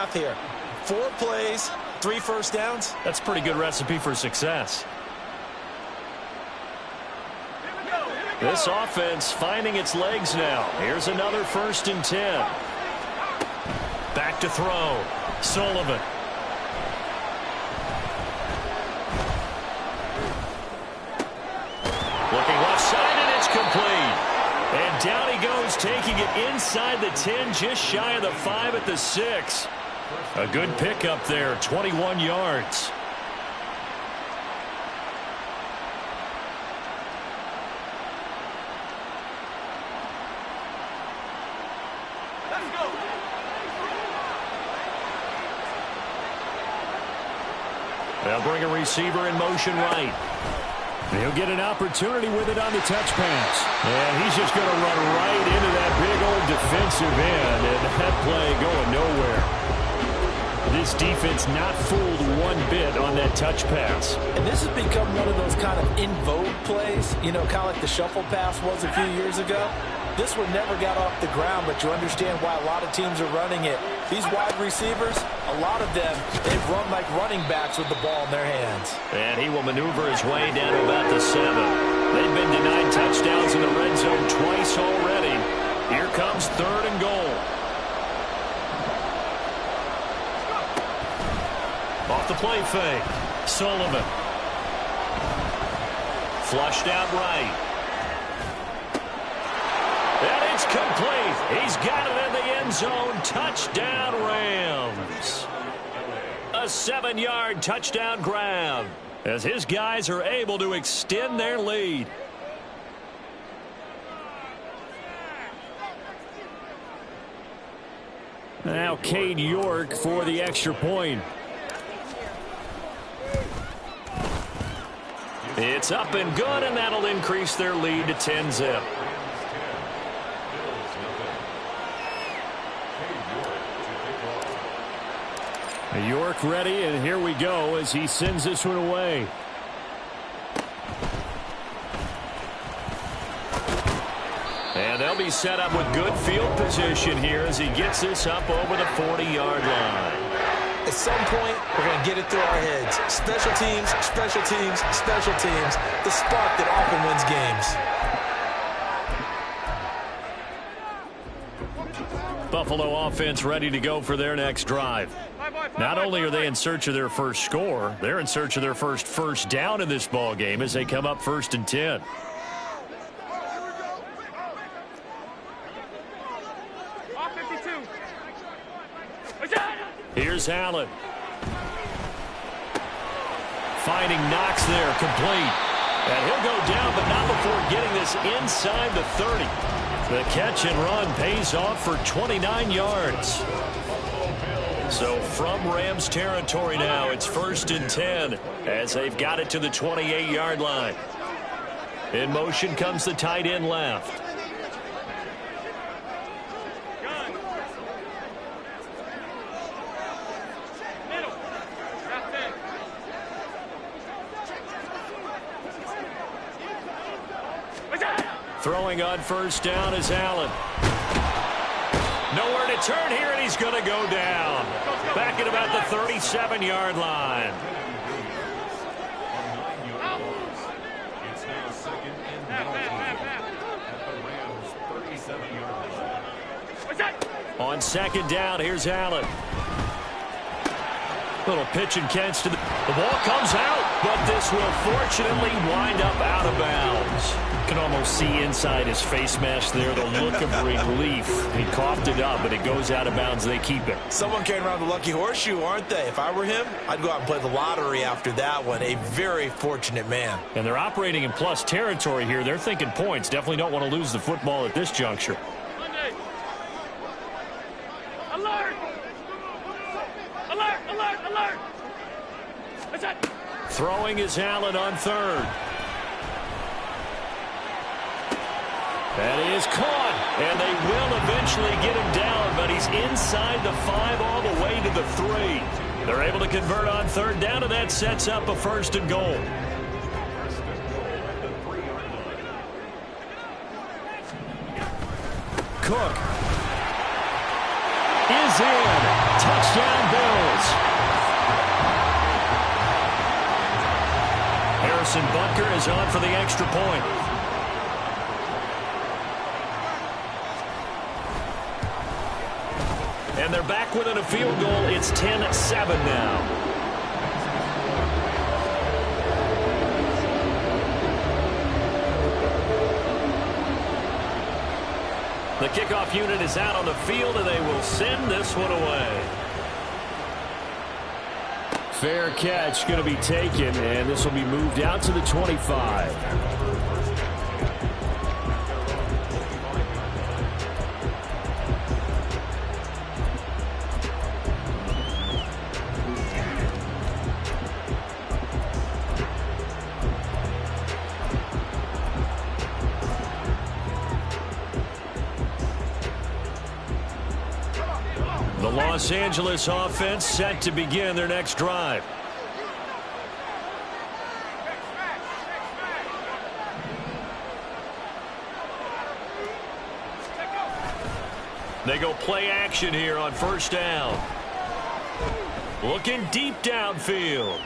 math here. 4 plays, 3 first downs. That's a pretty good recipe for success. This offense finding its legs now. Here's another 1st and 10. Back to throw. Sullivan. Looking left side, and it's complete. And down he goes, taking it inside the 10, just shy of the 5 at the 6. A good pickup there, 21 yards. They'll bring a receiver in motion right. He'll get an opportunity with it on the touch pass. And he's just going to run right into that big old defensive end, and that play going nowhere. This defense not fooled one bit on that touch pass. And this has become one of those kind of in vogue plays, you know, kind of like the shuffle pass was a few years ago. This one never got off the ground, but you understand why a lot of teams are running it. These wide receivers, a lot of them, they've run like running backs with the ball in their hands. And he will maneuver his way down to about the 7. They've been denied touchdowns in the red zone twice already. Here comes 3rd and goal. Off the play fake. Sullivan. Flushed out right. And it's complete. He's got it in the end zone. Touchdown, Rams. A 7-yard touchdown grab as his guys are able to extend their lead. Now Cade York for the extra point. It's up and good, and that'll increase their lead to 10-zip. York ready, and here we go as he sends this one away. And they'll be set up with good field position here as he gets this up over the 40-yard line. At some point, we're going to get it through our heads. Special teams, special teams, special teams. The spark that often wins games. Buffalo offense ready to go for their next drive. Not only are they in search of their first score, they're in search of their first down in this ball game as they come up 1st and 10. Here's Allen. Finding Knox there, complete. And he'll go down, but not before getting this inside the 30. The catch and run pays off for 29 yards. So from Rams territory now, it's 1st and 10 as they've got it to the 28-yard line. In motion comes the tight end left. Throwing on 1st down is Allen. Nowhere to turn here, and he's going to go down. Back at about the 37-yard line. It's now 2nd and 9 On 2nd down, here's Allen. Little pitch and catch to the ball comes out, but this will fortunately wind up out of bounds. You can almost see inside his face mask there the look of relief. He coughed it up, but it goes out of bounds. They keep it. Someone came around the lucky horseshoe, aren't they? If I were him, I'd go out and play the lottery after that one. A very fortunate man. And they're operating in plus territory here. They're thinking points. Definitely don't want to lose the football at this juncture. Alert! Alert! Alert! Alert! What's that? Throwing is Allen on 3rd. That is caught, and they will eventually get him down, but he's inside the 5 all the way to the 3. They're able to convert on 3rd down, and that sets up a 1st and goal. Cook is in. Touchdown, is on for the extra point. And they're back within a field goal. It's 10-7 now. The kickoff unit is out on the field, and they will send this one away. Fair catch going to be taken, and this will be moved out to the 25. The Los Angeles offense set to begin their next drive. They go play action here on first down. Looking deep downfield.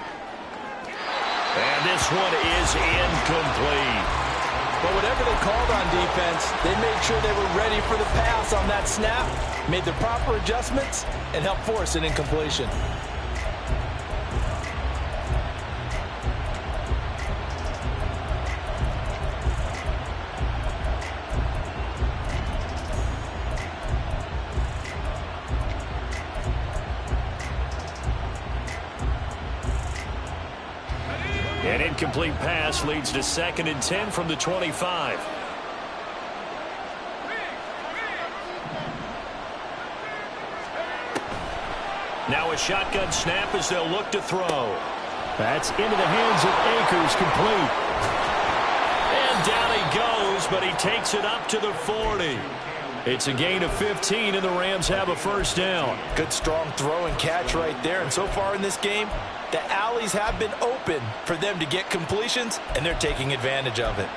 And this one is incomplete. But whatever they called on defense, they made sure they were ready for the pass on that snap, made the proper adjustments, and helped force an incompletion. An incomplete pass leads to 2nd and 10 from the 25. Now a shotgun snap as they'll look to throw. That's into the hands of Akers, complete. And down he goes, but he takes it up to the 40. It's a gain of 15, and the Rams have a first down. Good, strong throw and catch right there. And so far in this game, the alleys have been open for them to get completions, and they're taking advantage of it.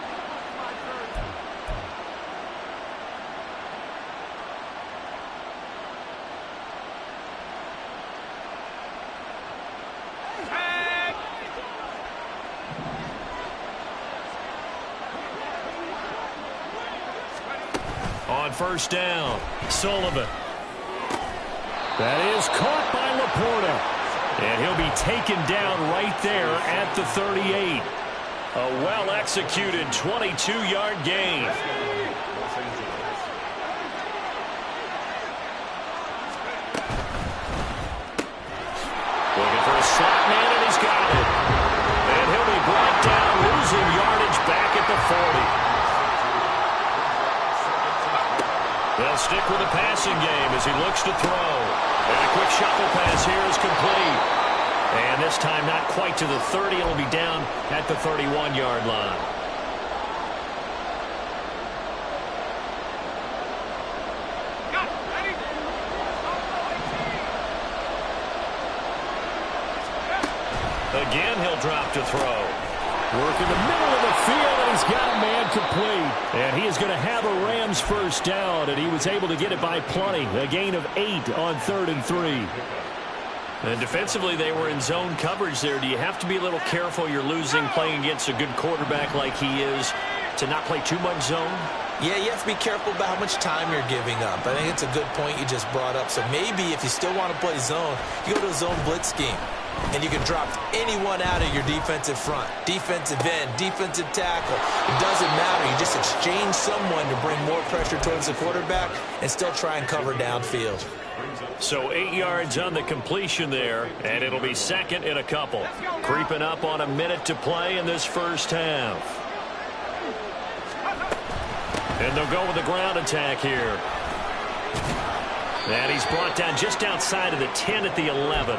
On first down, Sullivan. That is caught by Laporta. And he'll be taken down right there at the 38. A well-executed 22-yard gain. Looking for a slot man, and he's got it. And he'll be brought down, losing yardage back at the 40. They'll stick with the passing game as he looks to throw. And a quick shuffle pass here is complete. And this time not quite to the 30. It'll be down at the 31-yard line. Again, he'll drop to throw. Work in the middle of the field, and he's got a man complete. And he is going to have a Rams first down, and he was able to get it by plenty. A gain of 8 on 3rd and 3. And defensively, they were in zone coverage there. Do you have to be a little careful? You're losing playing against a good quarterback like he is to not play too much zone? Yeah, you have to be careful about how much time you're giving up. I think it's a good point you just brought up. So maybe if you still want to play zone, you go to a zone blitz scheme. And you can drop anyone out of your defensive front. Defensive end, defensive tackle. It doesn't matter. You just exchange someone to bring more pressure towards the quarterback and still try and cover downfield. So 8 yards on the completion there, and it'll be 2nd and a couple. Creeping up on a minute to play in this first half. And they'll go with the ground attack here. And he's brought down just outside of the 10 at the 11.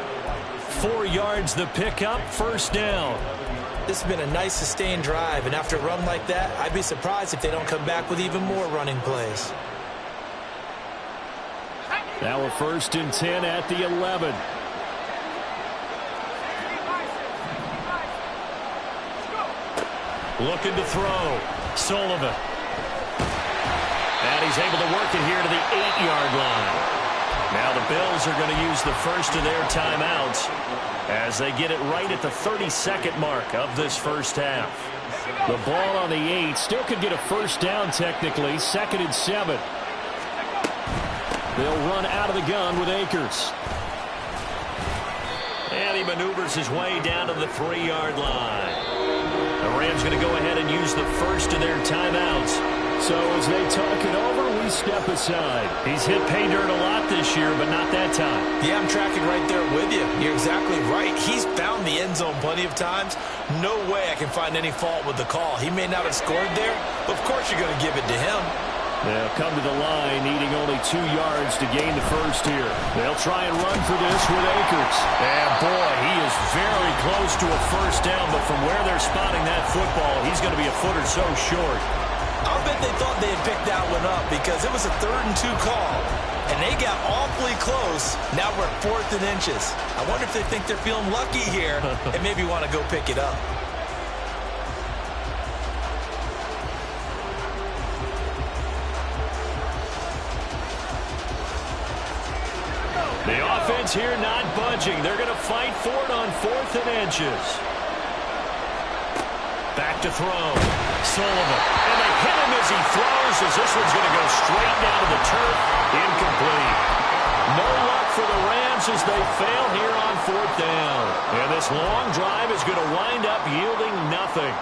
4 yards the pickup, first down. This has been a nice sustained drive, and after a run like that, I'd be surprised if they don't come back with even more running plays. Now a 1st and 10 at the 11. Looking to throw. Sullivan. And he's able to work it here to the 8-yard line. Now the Bills are going to use the first of their timeouts as they get it right at the 32nd mark of this first half. The ball on the 8 still could get a first down technically. 2nd and 7. They'll run out of the gun with Akers. And he maneuvers his way down to the 3-yard line. The Rams going to go ahead and use the first of their timeouts. So as they talk it over, we step aside. He's hit pay dirt a lot this year, but not that time. Yeah, I'm tracking right there with you. You're exactly right. He's found the end zone plenty of times. No way I can find any fault with the call. He may not have scored there, but of course you're going to give it to him. They'll come to the line needing only 2 yards to gain the first here. They'll try and run for this with Akers. And boy, he is very close to a first down, but from where they're spotting that football, he's going to be a foot or so short. I'll bet they thought they had picked that one up because it was a 3rd and 2 call, and they got awfully close. Now we're at 4th and inches. I wonder if they think they're feeling lucky here and maybe want to go pick it up. The offense here not budging. They're going to fight for it on 4th and inches. Back to throw. Sullivan. And they hit him as he throws as this one's going to go straight down to the turf. Incomplete. No luck for the Rams as they fail here on 4th down. And this long drive is going to wind up yielding nothing.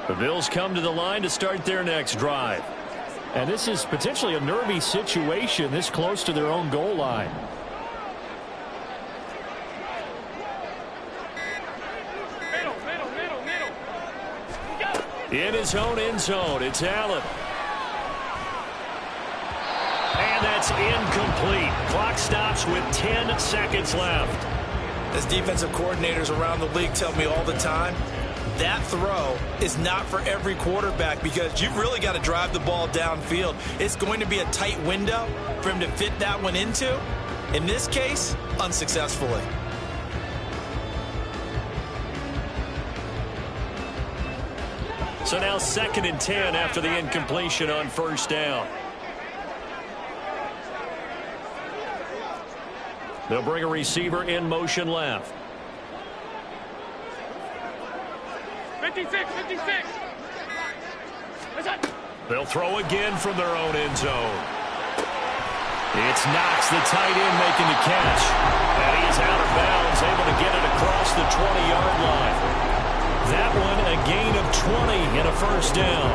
The Bills come to the line to start their next drive. And this is potentially a nervy situation this close to their own goal line. In his own end zone, it's Allen. And that's incomplete. Clock stops with 10 seconds left. As defensive coordinators around the league tell me all the time, that throw is not for every quarterback because you've really got to drive the ball downfield. It's going to be a tight window for him to fit that one into. In this case, unsuccessfully. So now 2nd and 10 after the incompletion on first down. They'll bring a receiver in motion left. 56. They'll throw again from their own end zone. It's Knox, the tight end, making the catch. And he's out of bounds, able to get it across the 20-yard line. That one a gain of 20 and a first down.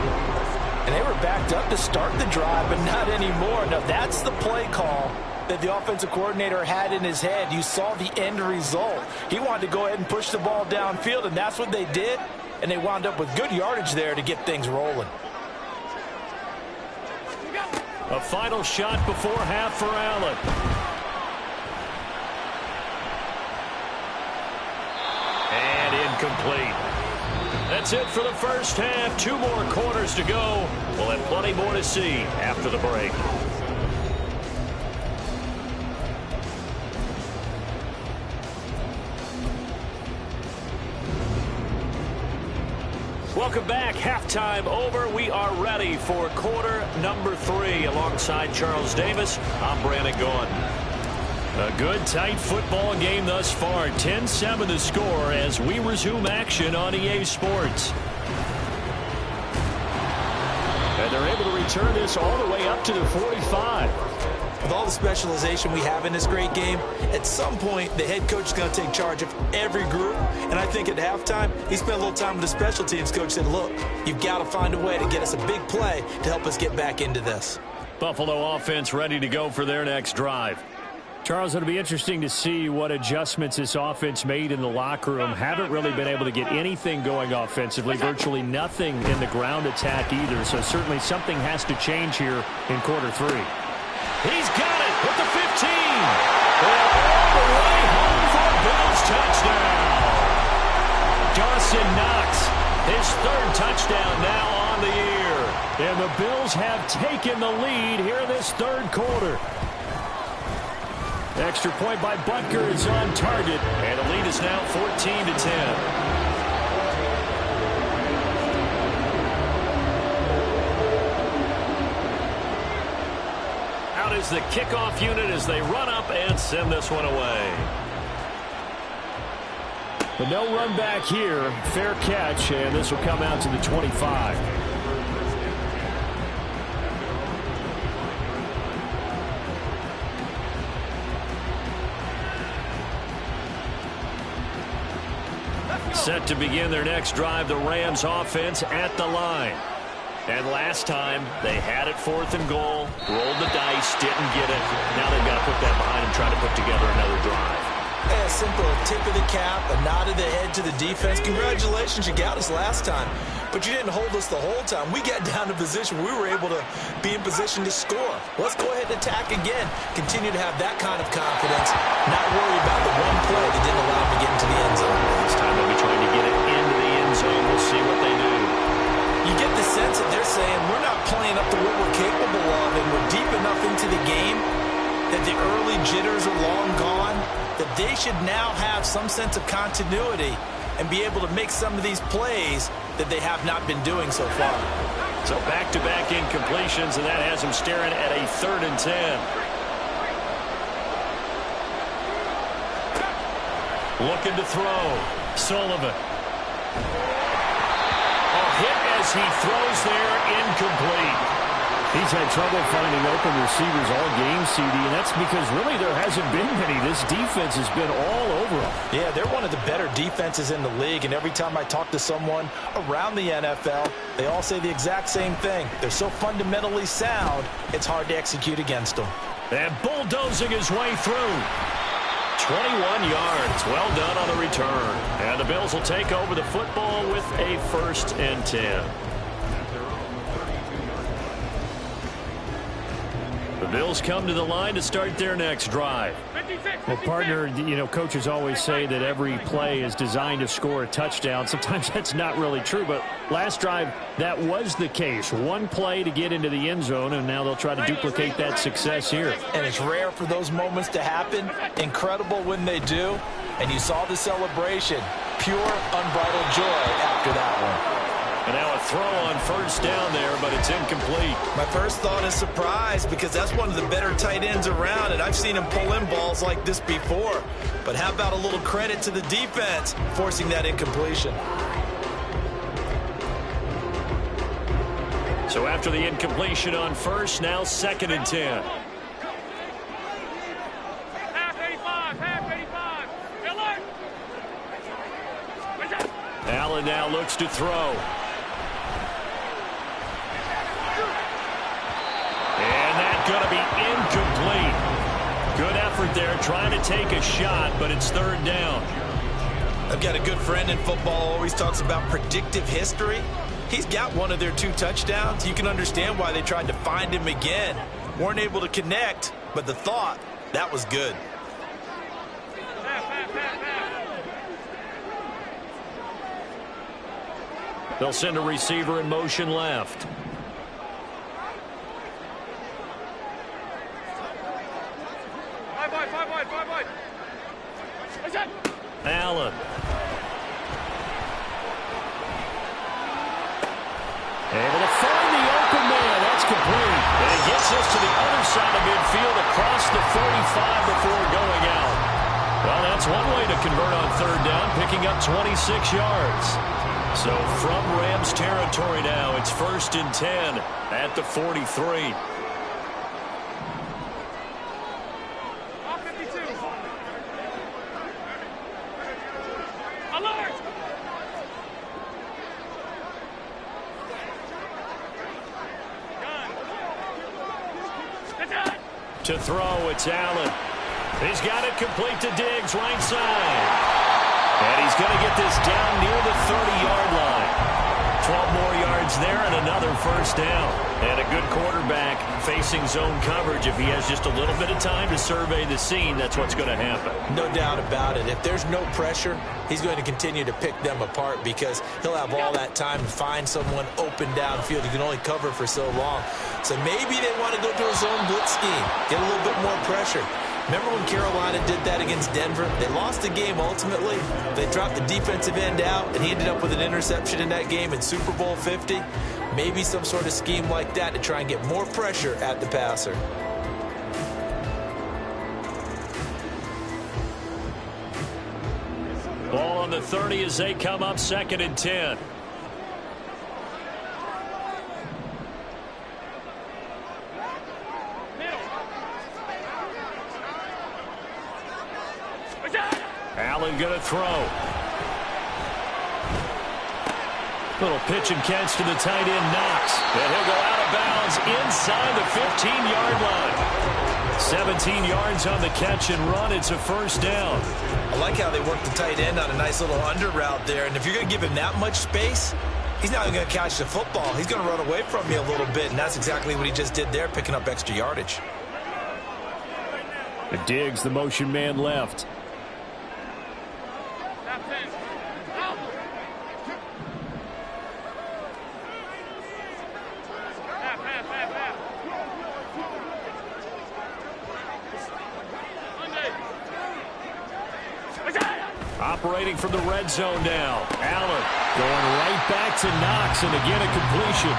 And they were backed up to start the drive, but not anymore. Now, that's the play call that the offensive coordinator had in his head. You saw the end result. He wanted to go ahead and push the ball downfield, and that's what they did. And they wound up with good yardage there to get things rolling. A final shot before half for Allen. And incomplete. That's it for the first half. 2 more quarters to go. We'll have plenty more to see after the break. Welcome back. Halftime over. We are ready for quarter number 3. Alongside Charles Davis, I'm Brandon Gaughan. A good, tight football game thus far. 10-7 the score as we resume action on EA Sports. And they're able to return this all the way up to the 45. With all the specialization we have in this great game, at some point, the head coach is going to take charge of every group. And I think at halftime, he spent a little time with the special teams coach, said, look, you've got to find a way to get us a big play to help us get back into this. Buffalo offense ready to go for their next drive. Charles, it'll be interesting to see what adjustments this offense made in the locker room. Haven't really been able to get anything going offensively, virtually nothing in the ground attack either. So certainly something has to change here in quarter 3. He's got it with the 15. And all the way home for a Bills touchdown. Dawson Knox, his 3rd touchdown now on the year. And the Bills have taken the lead here in this third quarter. Extra point by Butker is on target. And the lead is now 14-10. Is the kickoff unit as they run up and send this one away. But no run back here. Fair catch, and this will come out to the 25. Set to begin their next drive, the Rams offense at the line. And last time, they had it 4th and goal, rolled the dice, didn't get it. Now they've got to put that behind them, try to put together another drive. A simple tip of the cap, a nod of the head to the defense. Congratulations, you got us last time. But you didn't hold us the whole time. We got down to position. We were able to be in position to score. Let's go ahead and attack again. Continue to have that kind of confidence. Not worry about the one play that didn't allow them to get into the end zone. This time they'll be trying to get it into the end zone. We'll see what they do. You get the sense that they're saying we're not playing up to what we're capable of, and we're deep enough into the game that the early jitters are long gone, that they should now have some sense of continuity and be able to make some of these plays that they have not been doing so far. So back-to-back incompletions, and that has them staring at a 3rd and 10. Looking to throw. Sullivan. Hit as he throws there, incomplete. He's had trouble finding open receivers all game, CD, and that's because really there hasn't been many. This defense has been all over them. Yeah, they're one of the better defenses in the league, and every time I talk to someone around the NFL, they all say the exact same thing. They're so fundamentally sound, it's hard to execute against them. And bulldozing his way through. 21 yards. Well done on the return. And the Bills will take over the football with a 1st and 10. The Bills come to the line to start their next drive. Well, partner, you know, coaches always say that every play is designed to score a touchdown. Sometimes that's not really true, but last drive, that was the case. One play to get into the end zone, and now they'll try to duplicate that success here. And it's rare for those moments to happen. Incredible when they do. And you saw the celebration. Pure, unbridled joy after that one. And now a throw on 1st down there, but it's incomplete. My first thought is surprise, because that's one of the better tight ends around, and I've seen him pull in balls like this before. But how about a little credit to the defense forcing that incompletion? So after the incompletion on 1st, now 2nd and 10. Half 85, half 85. Allen now looks to throw. And that's going to be incomplete. Good effort there trying to take a shot, but it's 3rd down. I've got a good friend in football, always talks about predictive history. He's got one of their 2 touchdowns. You can understand why they tried to find him again. Weren't able to connect, but the thought, that was good. They'll send a receiver in motion left. Allen. Able to find the open man. That's complete. And he gets us to the other side of midfield across the 45 before going out. Well, that's one way to convert on 3rd down, picking up 26 yards. So from Rams territory now, it's 1st and 10 at the 43. To throw, it's Allen. He's got it complete to Diggs, right side. And he's going to get this down near the 30-yard line. 12 more yards there and another first down. And a good quarterback facing zone coverage. If he has just a little bit of time to survey the scene, that's what's going to happen. No doubt about it. If there's no pressure, he's going to continue to pick them apart because he'll have all that time to find someone open downfield. He can only cover for so long. So maybe they want to go to a zone blitz scheme, get a little bit more pressure. Remember when Carolina did that against Denver? They lost the game ultimately. They dropped the defensive end out, and he ended up with an interception in that game in Super Bowl 50. Maybe some sort of scheme like that to try and get more pressure at the passer. Ball on the 30 as they come up 2nd and 10. Allen going to throw. Little pitch and catch to the tight end, Knox. And he'll go out of bounds inside the 15-yard line. 17 yards on the catch and run. It's a first down. I like how they work the tight end on a nice little under route there. And if you're going to give him that much space, he's not going to catch the football. He's going to run away from you a little bit, and that's exactly what he just did there, picking up extra yardage. Diggs, the motion man left. Operating from the red zone now. Allen going right back to Knox, and again a completion.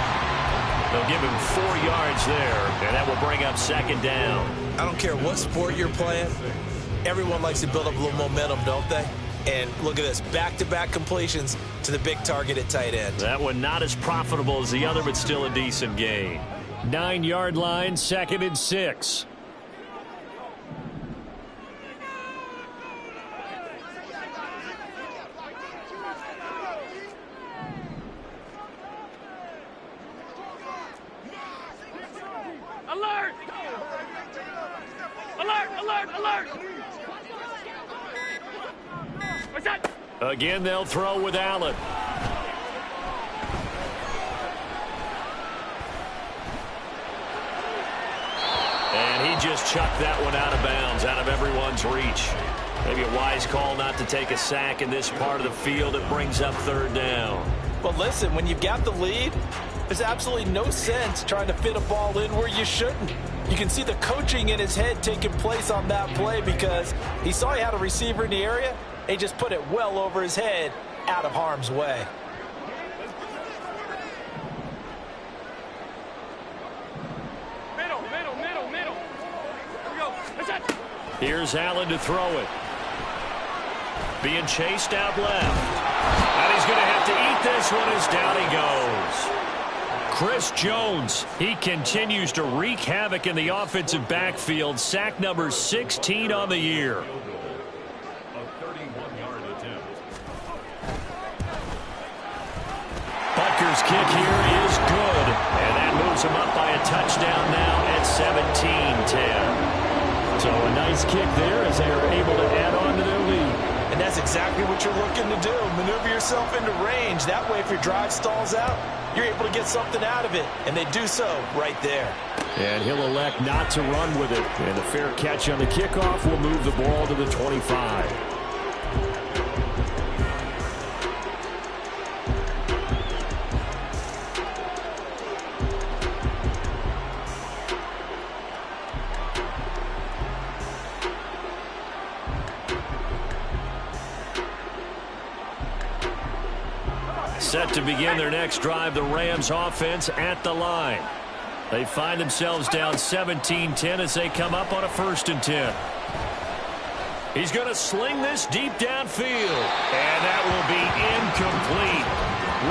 They'll give him 4 yards there, and that will bring up 2nd down. I don't care what sport you're playing. Everyone likes to build up a little momentum, don't they? And look at this, back-to-back completions to the big target at tight end. That one not as profitable as the other, but still a decent gain. 9-yard line, 2nd and 6. Alert! Alert! Alert! Alert! What's that? Again, they'll throw with Allen. And he just chucked that one out of bounds, out of everyone's reach. Maybe a wise call not to take a sack in this part of the field. It brings up 3rd down. But listen, when you've got the lead, there's absolutely no sense trying to fit a ball in where you shouldn't. You can see the coaching in his head taking place on that play because he saw he had a receiver in the area. He just put it well over his head, out of harm's way. Middle. Here we go. What's that? Here's Allen to throw it. Being chased out left. And he's going to have to eat this one as down he goes. Chris Jones, he continues to wreak havoc in the offensive backfield. Sack number 16 on the year. Butker's kick here is good. And that moves him up by a touchdown now at 17-10. So a nice kick there as they are able to add on to their lead. And that's exactly what you're looking to do. Maneuver yourself into range. That way, if your drive stalls out, you're able to get something out of it. And they do so right there. And he'll elect not to run with it. And the fair catch on the kickoff will move the ball to the 25. Set to begin their next drive, the Rams offense at the line. They find themselves down 17-10 as they come up on a 1st and 10. He's going to sling this deep downfield. And that will be incomplete.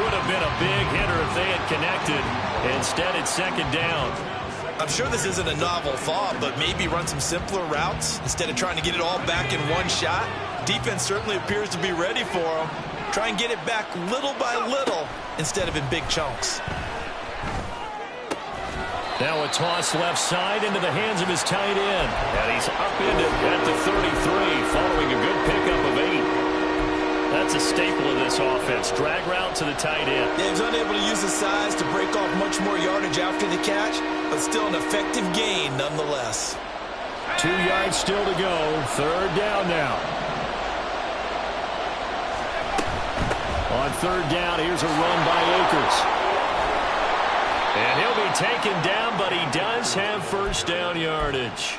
Would have been a big hitter if they had connected. Instead, it's 2nd down. I'm sure this isn't a novel thought, but maybe run some simpler routes instead of trying to get it all back in one shot. Defense certainly appears to be ready for him. Try and get it back little by little instead of in big chunks. Now a toss left side into the hands of his tight end. And he's upended at the 33 following a good pickup of 8. That's a staple of this offense. Drag route to the tight end. Yeah, he's unable to use his size to break off much more yardage after the catch, but still an effective gain nonetheless. 2 yards still to go. Third down now. On third down, here's a run by Akers. And he'll be taken down, but he does have first down yardage.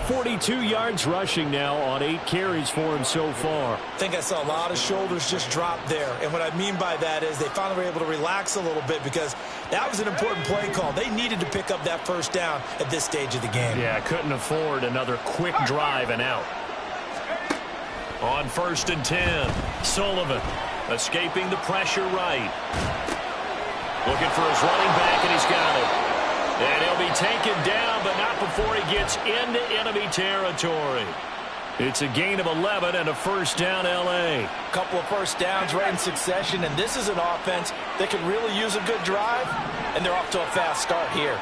42 yards rushing now on 8 carries for him so far. I think I saw a lot of shoulders just drop there. And what I mean by that is they finally were able to relax a little bit because that was an important play call. They needed to pick up that first down at this stage of the game. Yeah, couldn't afford another quick drive and out. On 1st and 10, Sullivan escaping the pressure right. Looking for his running back, and he's got it. And he'll be taken down, but not before he gets into enemy territory. It's a gain of 11 and a first down, L.A. Couple of first downs right in succession, and this is an offense that can really use a good drive, and they're off to a fast start here.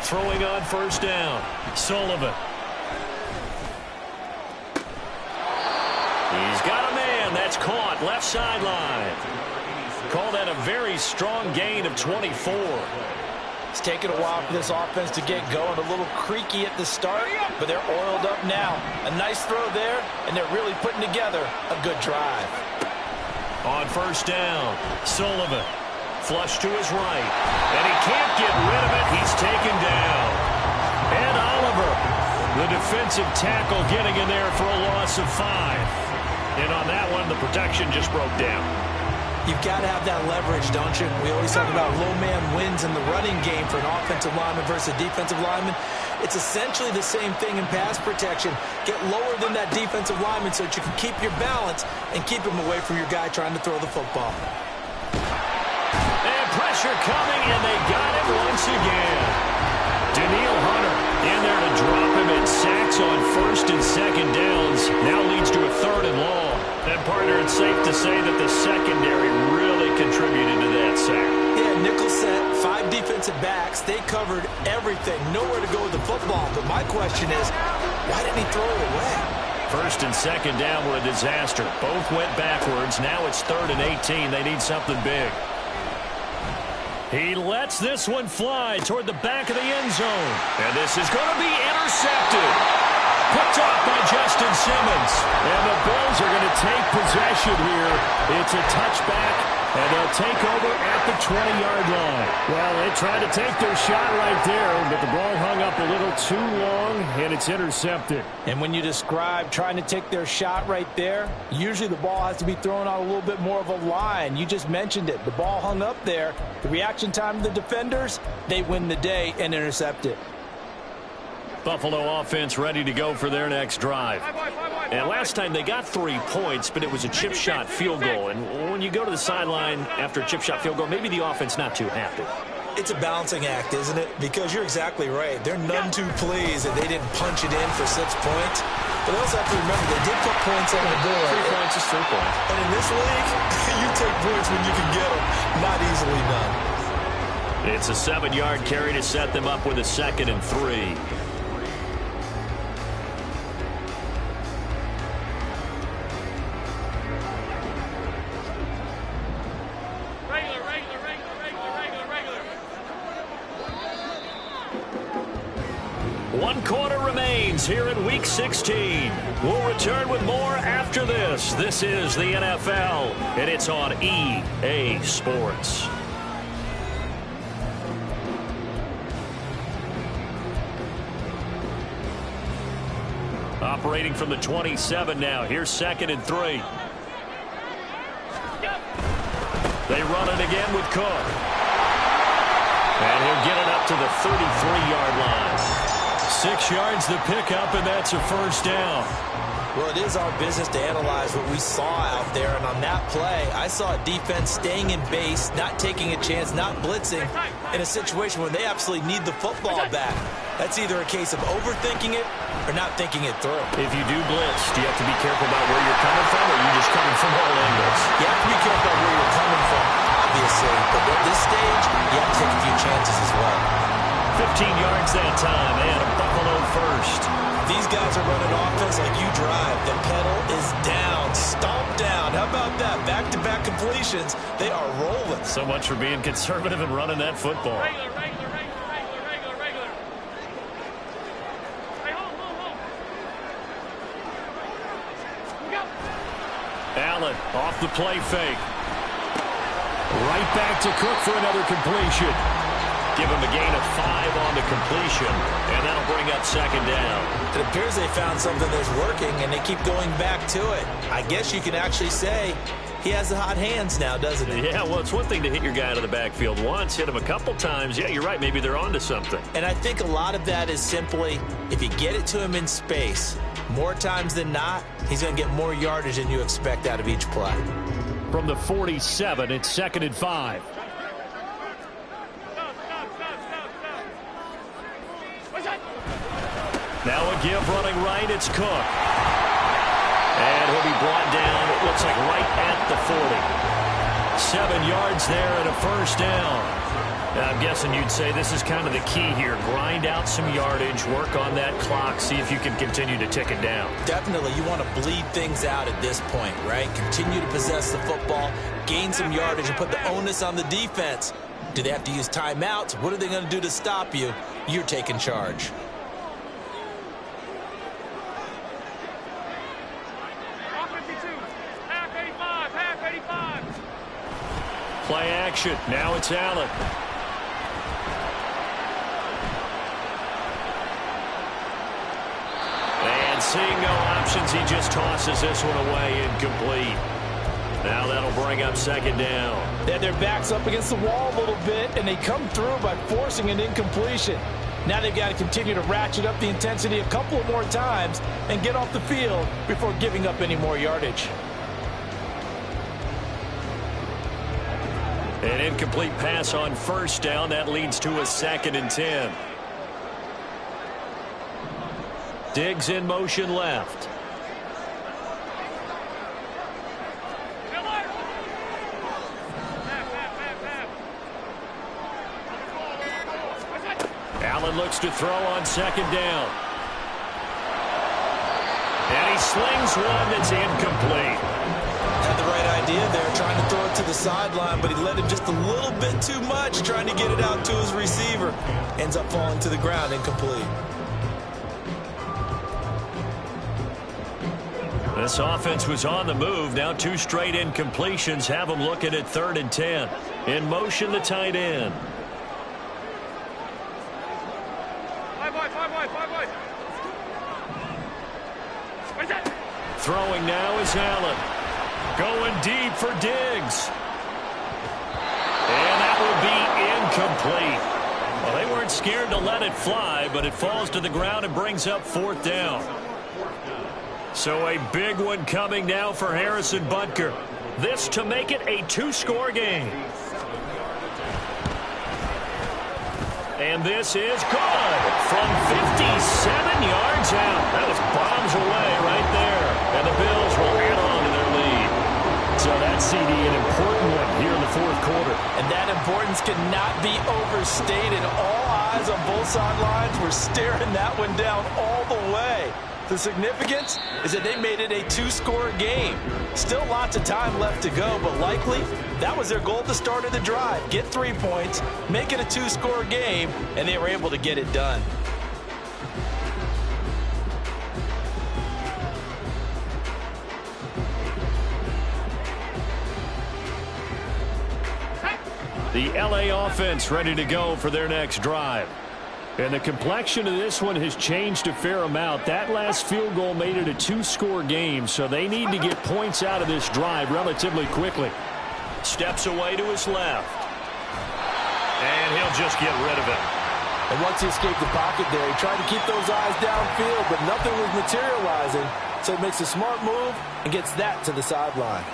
Throwing on first down, Sullivan. He's got a man. That's caught left sideline. Call that a very strong gain of 24. It's taken a while for this offense to get going. A little creaky at the start, but they're oiled up now. A nice throw there, and they're really putting together a good drive. On first down, Sullivan. Flush to his right. And he can't get rid of it. He's taken down. And Oliver, the defensive tackle, getting in there for a loss of 5. And on that one, the protection just broke down. You've got to have that leverage, don't you? We always talk about low man wins in the running game for an offensive lineman versus a defensive lineman. It's essentially the same thing in pass protection. Get lower than that defensive lineman so that you can keep your balance and keep him away from your guy trying to throw the football. And pressure coming, and they got him once again. Daniil Hunter in there to drop him, and sacks on 1st and 2nd downs. Now leads to a 3rd and long. And, partner, it's safe to say that the secondary really contributed to that sack. Yeah, nickel set, 5 defensive backs. They covered everything. Nowhere to go with the football. But my question is, why didn't he throw it away? 1st and 2nd down were a disaster. Both went backwards. Now it's 3rd and 18. They need something big. He lets this one fly toward the back of the end zone. And this is going to be intercepted. Picked off by Justin Simmons. And the Bills are going to take possession here. It's a touchback, and they'll take over at the 20-yard line. Well, they tried to take their shot right there, but the ball hung up a little too long, and it's intercepted. And when you describe trying to take their shot right there, usually the ball has to be thrown on a little bit more of a line. You just mentioned it. The ball hung up there. The reaction time of the defenders, they win the day and intercept it. Buffalo offense ready to go for their next drive. And last time they got 3 points, but it was a chip shot field goal. And when you go to the sideline after a chip shot field goal, maybe the offense not too happy. It's a balancing act, isn't it? Because you're exactly right. They're none too pleased that they didn't punch it in for 6 points. But they also have to remember they did put points on the board. 3 points is 3 points. And in this league, you take points when you can get them. Not easily done. It's a 7-yard carry to set them up with a 2nd and 3. One quarter remains here in Week 16. We'll return with more after this. This is the NFL, and it's on EA Sports. Operating from the 27 now. Here's 2nd and 3. They run it again with Cook. And he'll get it up to the 33-yard line. 6 yards the pickup, and that's a first down. Well, it is our business to analyze what we saw out there, and on that play, I saw a defense staying in base, not taking a chance, not blitzing, in a situation where they absolutely need the football back. That's either a case of overthinking it or not thinking it through. If you do blitz, do you have to be careful about where you're coming from, or are you just coming from all angles? You have to be careful about where you're coming from, obviously, but at this stage, you have to take a few chances as well. 15 yards that time, and a Buffalo first. these guys are running offense like you drive, the pedal is down, stomp down. How about that? Back-to-back completions. They are rolling. So much for being conservative and running that football. Regular. Hey, hold. Go. Allen off the play fake. Right back to Cook for another completion. Give him a gain of 5 on the completion, and that'll bring up second down. It appears they found something that's working, and they keep going back to it. I guess you can actually say he has the hot hands now, doesn't he? Yeah, well, it's one thing to hit your guy out of the backfield once, hit him a couple times. Yeah, you're right. Maybe they're onto something. And I think a lot of that is simply if you get it to him in space, more times than not, he's going to get more yardage than you expect out of each play. From the 47, it's 2nd and 5. Now a give running right, it's Cook. And he'll be brought down, it looks like right at the 40. 7 yards there and a first down. Now, I'm guessing you'd say this is kind of the key here. Grind out some yardage, work on that clock, see if you can continue to tick it down. Definitely, you want to bleed things out at this point, right? Continue to possess the football, gain some yardage, and put the onus on the defense. Do they have to use timeouts? What are they going to do to stop you? You're taking charge. Play action. Now it's Allen. And seeing no options, he just tosses this one away, incomplete. Now that'll bring up second down. They had their backs up against the wall a little bit, and they come through by forcing an incompletion. Now they've got to continue to ratchet up the intensity a couple of more times and get off the field before giving up any more yardage. An incomplete pass on first down. That leads to a 2nd and 10. Diggs in motion left. Allen looks to throw on second down. And he slings one that's incomplete. Had the right idea there, trying to throw it to the sideline, but he let him just a little bit too much, trying to get it out to his receiver. Ends up falling to the ground, incomplete. This offense was on the move. Now 2 straight incompletions have them looking at 3rd and 10. In motion, the tight end. Throwing now is Allen. Going deep for Diggs. And that will be incomplete. Well, they weren't scared to let it fly, but it falls to the ground and brings up 4th down. So a big one coming now for Harrison Butker. This to make it a 2-score game. And this is good from 57 yards out. That was bombs away right there. And the Bills will add on to their lead. So that CD, an important one here in the 4th quarter. And that importance cannot be overstated. All eyes on both sidelines were staring that one down all the way. The significance is that they made it a 2-score game. Still lots of time left to go, but likely that was their goal at the start of the drive. Get 3 points, make it a 2-score game, and they were able to get it done. The LA offense ready to go for their next drive. And the complexion of this one has changed a fair amount. That last field goal made it a 2-score game, so they need to get points out of this drive relatively quickly. Steps away to his left. And he'll just get rid of it. And once he escaped the pocket there, he tried to keep those eyes downfield, but nothing was materializing. So he makes a smart move and gets that to the sideline.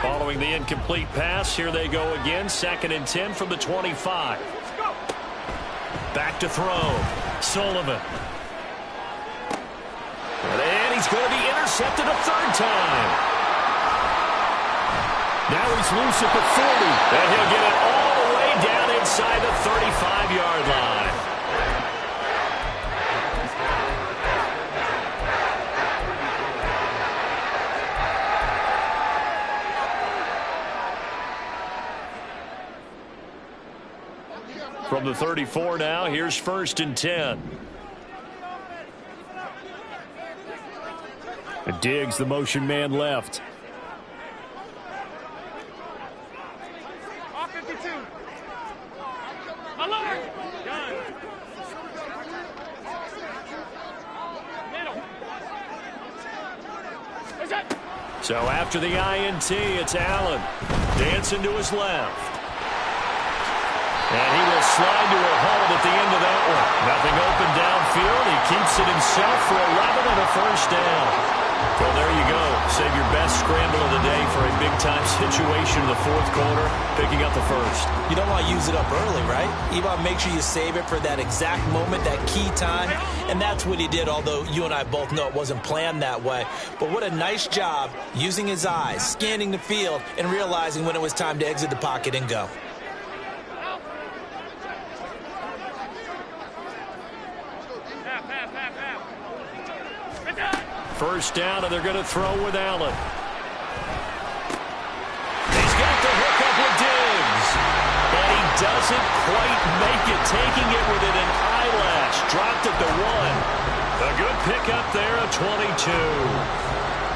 Following the incomplete pass, here they go again. 2nd and 10 from the 25. Back to throw. Sullivan. And he's going to be intercepted a 3rd time. Now he's loose at the 40. And he'll get it all inside the 35-yard line. From the 34 now, here's 1st and 10. Diggs, the motion man left. Off 52. Alert! Done. Middle. What's that? So after the INT, it's Allen. Dancing to his left. And he will slide to a hold at the end of that one. Nothing open downfield. He keeps it himself for 11 and a 1st down. Well, there you go. Save your best scramble of the day for a big-time situation in the 4th quarter, picking up the 1st. You don't want to use it up early, right? You want to make sure you save it for that exact moment, that key time. And that's what he did, although you and I both know it wasn't planned that way. But what a nice job using his eyes, scanning the field, and realizing when it was time to exit the pocket and go. First down, and they're going to throw with Allen. He's got the hook up with Diggs. And he doesn't quite make it, taking it within an eyelash. Dropped at the 1. A good pickup there, a 22.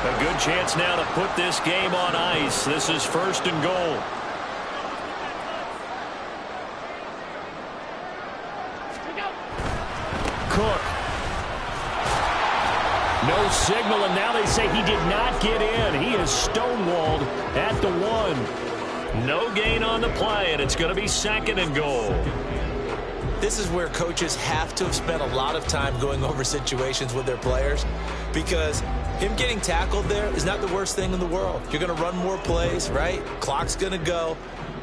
A good chance now to put this game on ice. This is 1st and goal. Cook. No signal, and now they say he did not get in. He is stonewalled at the 1. No gain on the play, and it's going to be 2nd and goal. This is where coaches have to have spent a lot of time going over situations with their players, because him getting tackled there is not the worst thing in the world. You're going to run more plays, right? Clock's going to go.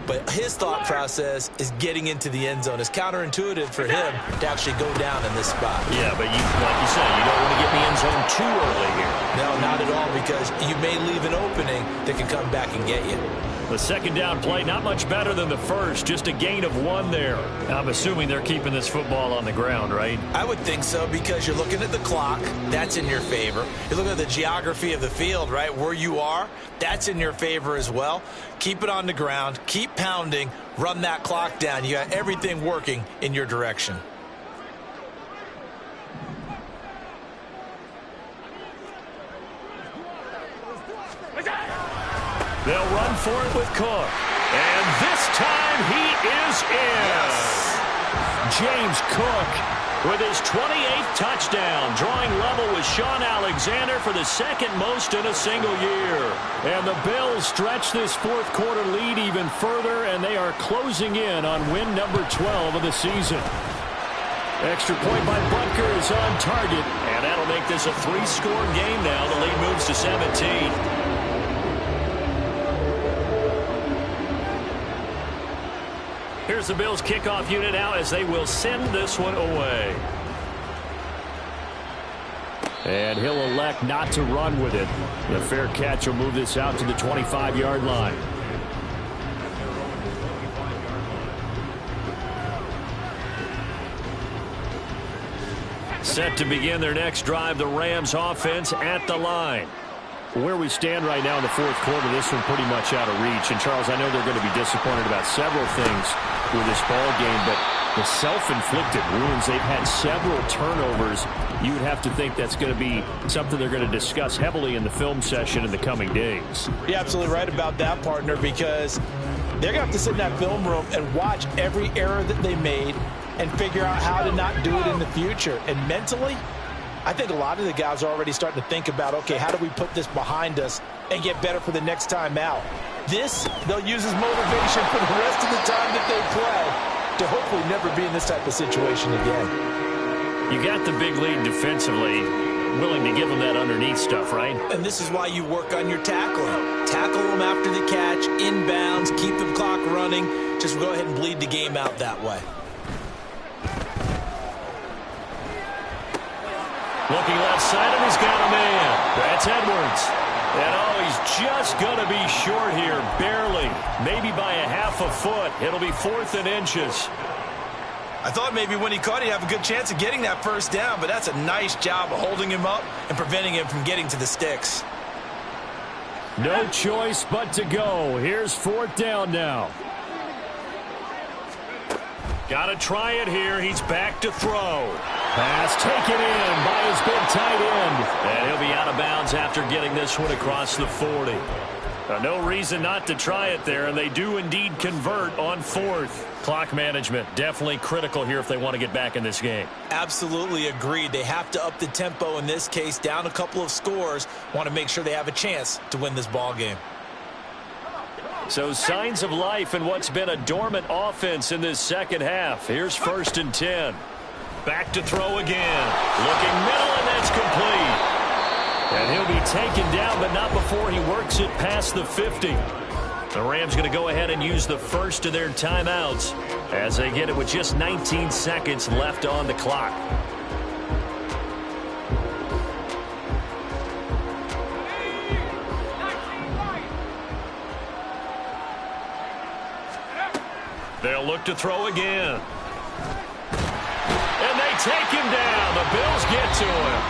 But his thought process is getting into the end zone. It's counterintuitive for him to actually go down in this spot. Yeah, but like you said, you don't want to get in the end zone too early here. No, not at all, because you may leave an opening that can come back and get you. The 2nd down play, not much better than the 1st, just a gain of 1 there. I'm assuming they're keeping this football on the ground, right? I would think so, because you're looking at the clock. That's in your favor. You're looking at the geography of the field, right? Where you are, that's in your favor as well. Keep it on the ground. Keep pounding. Run that clock down. You got everything working in your direction. They'll run for it with Cook. And this time he is in. Yes. James Cook with his 28th touchdown, drawing level with Sean Alexander for the 2nd most in a single year. And the Bills stretch this 4th quarter lead even further, and they are closing in on win number 12 of the season. Extra point by Butker is on target, and that'll make this a 3-score game now. The lead moves to 17. Here's the Bills kickoff unit now as they will send this one away. And he'll elect not to run with it. The fair catch will move this out to the 25-yard line. Set to begin their next drive, the Rams offense at the line. Where we stand right now in the 4th quarter, this one pretty much out of reach. And, Charles, I know they're going to be disappointed about several things with this ball game, but the self-inflicted wounds, they've had several turnovers. You would have to think that's going to be something they're going to discuss heavily in the film session in the coming days. You're absolutely right about that, partner, because they're going to have to sit in that film room and watch every error that they made and figure out how to not do it in the future. And mentally, I think a lot of the guys are already starting to think about, okay, how do we put this behind us and get better for the next time out? This, they'll use as motivation for the rest of the time that they play to hopefully never be in this type of situation again. You got the big lead defensively, willing to give them that underneath stuff, right? And this is why you work on your tackling. Tackle them after the catch, inbounds, keep the clock running. Just go ahead and bleed the game out that way. Looking left side, and he's got a man. That's Edwards. And oh, he's just going to be short here, barely. Maybe by a half a foot. It'll be 4th and inches. I thought maybe when he caught it, he'd have a good chance of getting that first down, but that's a nice job of holding him up and preventing him from getting to the sticks. No choice but to go. Here's 4th down now. Got to try it here. He's back to throw. Pass taken in by his big tight end. And he'll be out of bounds after getting this one across the 40. No reason not to try it there, and they do indeed convert on 4th. Clock management definitely critical here if they want to get back in this game. Absolutely agreed. They have to up the tempo in this case, down a couple of scores. Want to make sure they have a chance to win this ball game. So signs of life in what's been a dormant offense in this second half. Here's 1st and 10. Back to throw again. Looking middle, and that's complete. And he'll be taken down, but not before he works it past the 50. The Rams going to go ahead and use the first of their timeouts as they get it with just 19 seconds left on the clock. They'll look to throw again. And they take him down. The Bills get to him.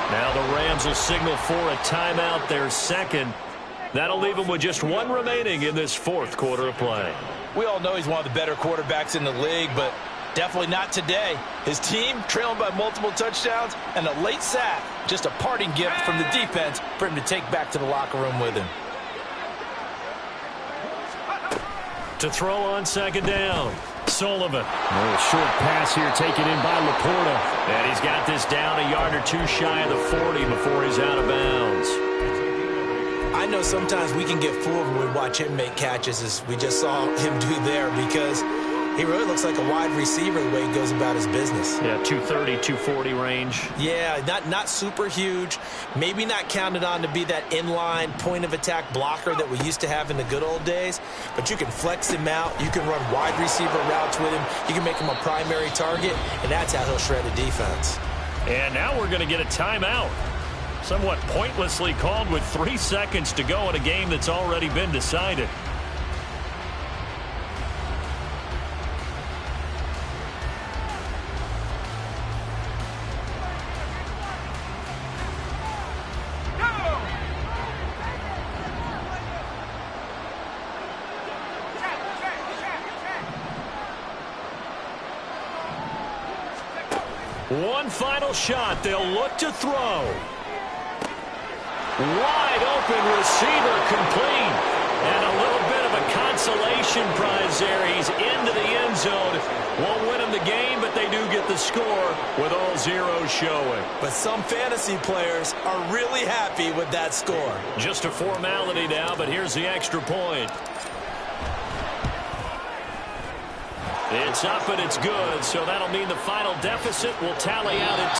Now the Rams will signal for a timeout, their second. That'll leave them with just 1 remaining in this 4th quarter of play. We all know he's one of the better quarterbacks in the league, but definitely not today. His team trailing by multiple touchdowns and a late sack. Just a parting gift from the defense for him to take back to the locker room with him. To throw on 2nd down. Sullivan. A little short pass here taken in by Laporta. And he's got this down a yard or 2 shy of the 40 before he's out of bounds. I know sometimes we can get fooled when we watch him make catches, as we just saw him do there, because he really looks like a wide receiver the way he goes about his business. Yeah, 230, 240 range. Yeah, not super huge. Maybe not counted on to be that inline point-of-attack blocker that we used to have in the good old days. But you can flex him out. You can run wide receiver routes with him. You can make him a primary target, and that's how he'll shred a defense. And now we're going to get a timeout. Somewhat pointlessly called with 3 seconds to go in a game that's already been decided. One final shot. They'll look to throw. Wide open receiver, complete. And a little bit of a consolation prize there. He's into the end zone. Won't win him the game, but they do get the score with all zeros showing. But some fantasy players are really happy with that score. Just a formality now, but here's the extra point. It's up and it's good, so that'll mean the final deficit will tally out at